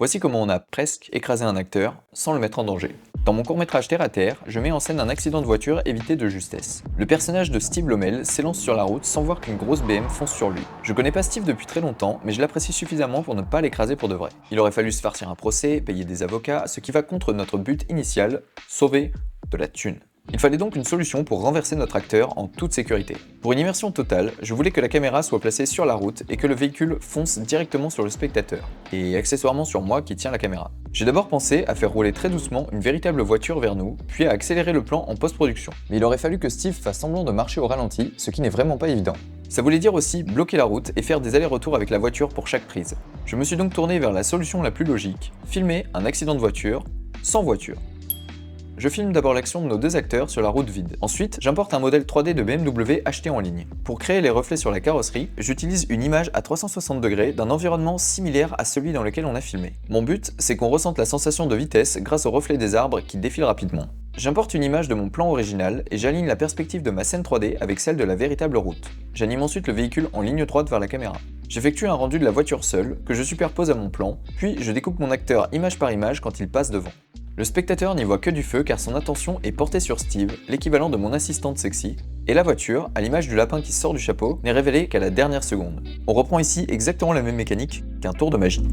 Voici comment on a presque écrasé un acteur sans le mettre en danger. Dans mon court-métrage Terre à Terre, je mets en scène un accident de voiture évité de justesse. Le personnage de Steve Lommel s'élance sur la route sans voir qu'une grosse BM fonce sur lui. Je connais pas Steve depuis très longtemps, mais je l'apprécie suffisamment pour ne pas l'écraser pour de vrai. Il aurait fallu se farcir un procès, payer des avocats, ce qui va contre notre but initial, sauver de la thune. Il fallait donc une solution pour renverser notre acteur en toute sécurité. Pour une immersion totale, je voulais que la caméra soit placée sur la route et que le véhicule fonce directement sur le spectateur, et accessoirement sur moi qui tiens la caméra. J'ai d'abord pensé à faire rouler très doucement une véritable voiture vers nous, puis à accélérer le plan en post-production. Mais il aurait fallu que Steve fasse semblant de marcher au ralenti, ce qui n'est vraiment pas évident. Ça voulait dire aussi bloquer la route et faire des allers-retours avec la voiture pour chaque prise. Je me suis donc tourné vers la solution la plus logique, filmer un accident de voiture sans voiture. Je filme d'abord l'action de nos deux acteurs sur la route vide. Ensuite, j'importe un modèle 3D de BMW acheté en ligne. Pour créer les reflets sur la carrosserie, j'utilise une image à 360 degrés d'un environnement similaire à celui dans lequel on a filmé. Mon but, c'est qu'on ressente la sensation de vitesse grâce aux reflets des arbres qui défilent rapidement. J'importe une image de mon plan original et j'aligne la perspective de ma scène 3D avec celle de la véritable route. J'anime ensuite le véhicule en ligne droite vers la caméra. J'effectue un rendu de la voiture seule, que je superpose à mon plan, puis je découpe mon acteur image par image quand il passe devant. Le spectateur n'y voit que du feu car son attention est portée sur Steve, l'équivalent de mon assistante sexy, et la voiture, à l'image du lapin qui sort du chapeau, n'est révélée qu'à la dernière seconde. On reprend ici exactement la même mécanique qu'un tour de magie.